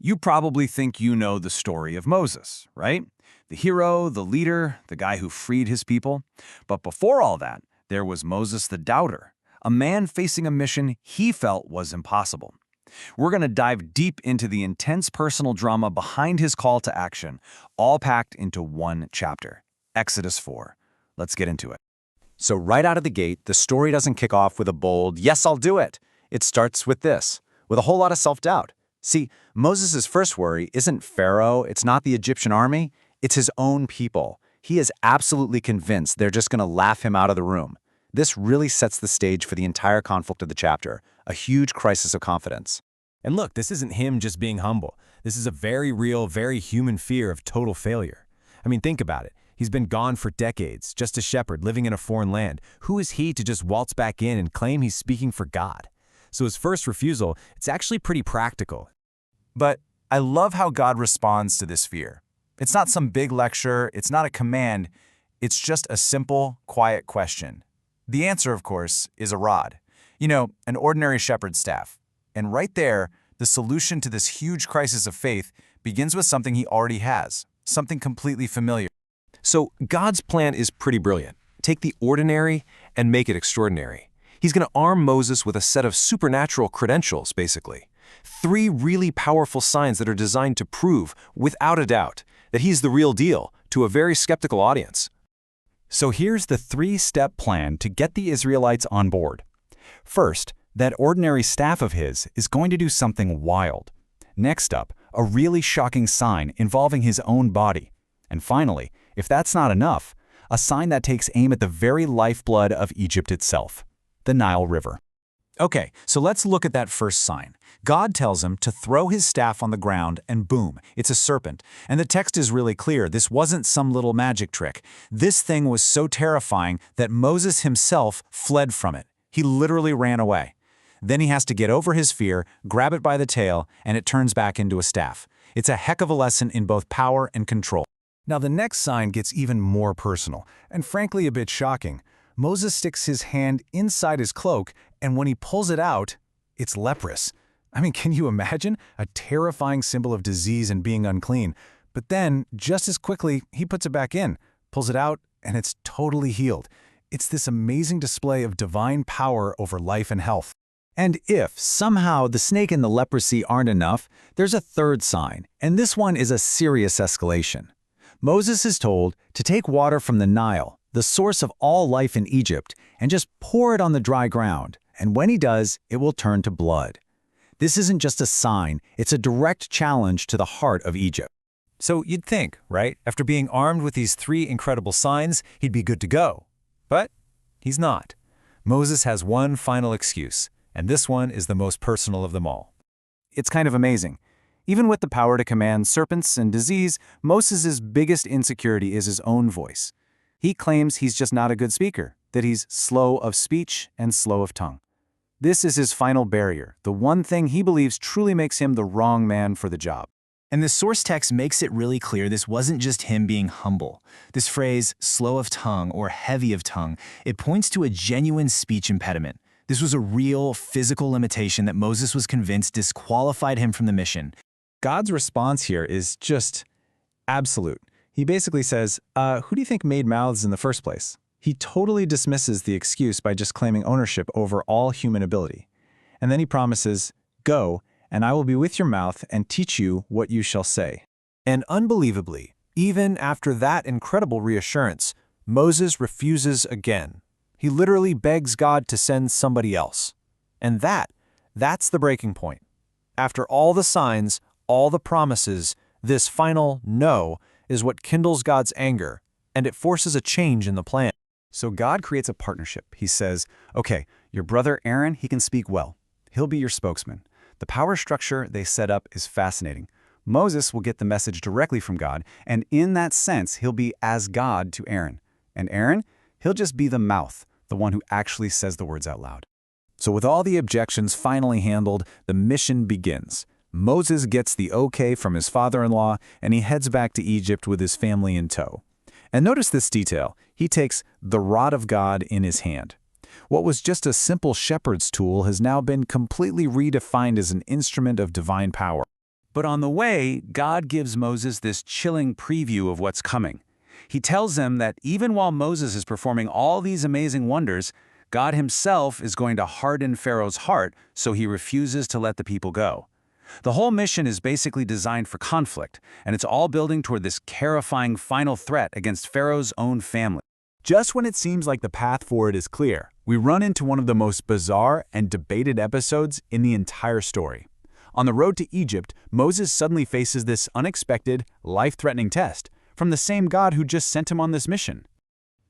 You probably think you know the story of Moses, right? The hero, the leader, the guy who freed his people. But before all that, there was Moses the doubter, a man facing a mission he felt was impossible. We're going to dive deep into the intense personal drama behind his call to action, all packed into one chapter, Exodus 4. Let's get into it. So right out of the gate, the story doesn't kick off with a bold, "Yes, I'll do it." It starts with this, with a whole lot of self-doubt. See, Moses' first worry isn't Pharaoh, it's not the Egyptian army, it's his own people. He is absolutely convinced they're just going to laugh him out of the room. This really sets the stage for the entire conflict of the chapter, a huge crisis of confidence. And look, this isn't him just being humble. This is a very real, very human fear of total failure. I mean, think about it. He's been gone for decades, just a shepherd living in a foreign land. Who is he to just waltz back in and claim he's speaking for God? So his first refusal, it's actually pretty practical. But I love how God responds to this fear. It's not some big lecture, it's not a command, it's just a simple, quiet question. The answer, of course, is a rod. You know, an ordinary shepherd's staff. And right there, the solution to this huge crisis of faith begins with something he already has, something completely familiar. So God's plan is pretty brilliant. Take the ordinary and make it extraordinary. He's going to arm Moses with a set of supernatural credentials, basically. 3 really powerful signs that are designed to prove, without a doubt, that he's the real deal to a very skeptical audience. So here's the 3-step plan to get the Israelites on board. First, that ordinary staff of his is going to do something wild. Next up, a really shocking sign involving his own body. And finally, if that's not enough, a sign that takes aim at the very lifeblood of Egypt itself, the Nile River. Okay, so let's look at that first sign. God tells him to throw his staff on the ground and boom, it's a serpent. And the text is really clear. This wasn't some little magic trick. This thing was so terrifying that Moses himself fled from it. He literally ran away. Then he has to get over his fear, grab it by the tail, and it turns back into a staff. It's a heck of a lesson in both power and control. Now the next sign gets even more personal, and frankly a bit shocking. Moses sticks his hand inside his cloak, and when he pulls it out, it's leprous. I mean, can you imagine? A terrifying symbol of disease and being unclean. But then, just as quickly, he puts it back in, pulls it out, and it's totally healed. It's this amazing display of divine power over life and health. And if somehow the snake and the leprosy aren't enough, there's a third sign, and this one is a serious escalation. Moses is told to take water from the Nile, the source of all life in Egypt, and just pour it on the dry ground, and when he does, it will turn to blood. This isn't just a sign, it's a direct challenge to the heart of Egypt. So you'd think, right, after being armed with these 3 incredible signs, he'd be good to go. But he's not. Moses has one final excuse, and this one is the most personal of them all. It's kind of amazing. Even with the power to command serpents and disease, Moses' biggest insecurity is his own voice. He claims he's just not a good speaker, that he's slow of speech and slow of tongue. This is his final barrier, the one thing he believes truly makes him the wrong man for the job. And the source text makes it really clear this wasn't just him being humble. This phrase, slow of tongue or heavy of tongue, it points to a genuine speech impediment. This was a real physical limitation that Moses was convinced disqualified him from the mission. God's response here is just absolute. He basically says, who do you think made mouths in the first place? He totally dismisses the excuse by just claiming ownership over all human ability. And then he promises, "Go, and I will be with your mouth and teach you what you shall say." And unbelievably, even after that incredible reassurance, Moses refuses again. He literally begs God to send somebody else. And that's the breaking point. After all the signs, all the promises, this final no is what kindles God's anger, and it forces a change in the plan. So God creates a partnership. He says, okay, your brother Aaron, he can speak well. He'll be your spokesman. The power structure they set up is fascinating. Moses will get the message directly from God, and in that sense, he'll be as God to Aaron. And Aaron, he'll just be the mouth, the one who actually says the words out loud. So with all the objections finally handled, the mission begins. Moses gets the okay from his father-in-law, and he heads back to Egypt with his family in tow. And notice this detail. He takes the rod of God in his hand. What was just a simple shepherd's tool has now been completely redefined as an instrument of divine power. But on the way, God gives Moses this chilling preview of what's coming. He tells him that even while Moses is performing all these amazing wonders, God himself is going to harden Pharaoh's heart so he refuses to let the people go. The whole mission is basically designed for conflict, and it's all building toward this terrifying final threat against Pharaoh's own family. Just when it seems like the path forward is clear, we run into one of the most bizarre and debated episodes in the entire story. On the road to Egypt, Moses suddenly faces this unexpected, life-threatening test from the same God who just sent him on this mission.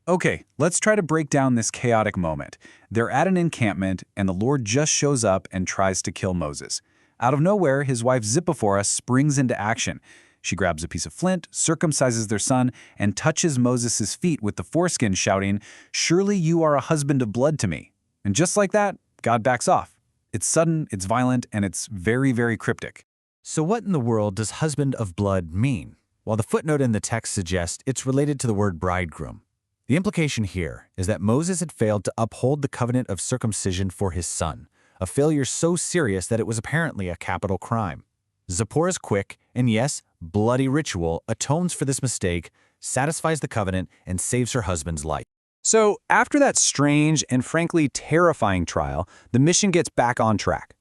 Okay, let's try to break down this chaotic moment. They're at an encampment, and the Lord just shows up and tries to kill Moses. Out of nowhere, his wife Zipporah springs into action. She grabs a piece of flint, circumcises their son, and touches Moses' feet with the foreskin, shouting, "Surely you are a husband of blood to me." And just like that, God backs off. It's sudden, it's violent, and it's very, very cryptic. So what in the world does husband of blood mean? Well, the footnote in the text suggests it's related to the word bridegroom. The implication here is that Moses had failed to uphold the covenant of circumcision for his son, a failure so serious that it was apparently a capital crime. Zipporah's quick, and yes, bloody ritual atones for this mistake, satisfies the covenant, and saves her husband's life. So, after that strange and frankly terrifying trial, the mission gets back on track.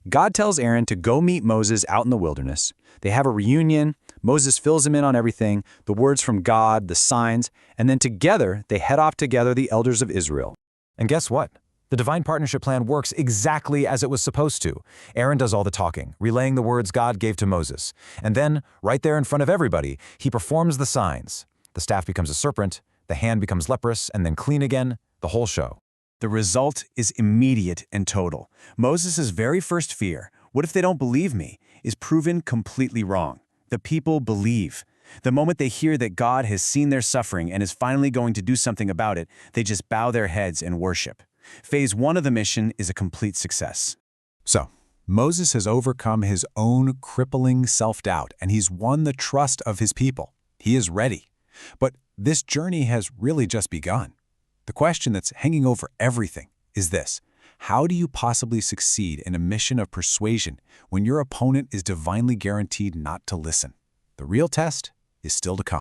God tells Aaron to go meet Moses out in the wilderness. They have a reunion. Moses fills him in on everything, the words from God, the signs, and then together they head off to gather the elders of Israel. And guess what? The divine partnership plan works exactly as it was supposed to. Aaron does all the talking, relaying the words God gave to Moses. And then, right there in front of everybody, he performs the signs. The staff becomes a serpent, the hand becomes leprous, and then clean again, the whole show. The result is immediate and total. Moses' very first fear, what if they don't believe me, is proven completely wrong. The people believe. The moment they hear that God has seen their suffering and is finally going to do something about it, they just bow their heads and worship. Phase 1 of the mission is a complete success. So, Moses has overcome his own crippling self-doubt, and he's won the trust of his people. He is ready. But this journey has really just begun. The question that's hanging over everything is this: how do you possibly succeed in a mission of persuasion when your opponent is divinely guaranteed not to listen? The real test is still to come.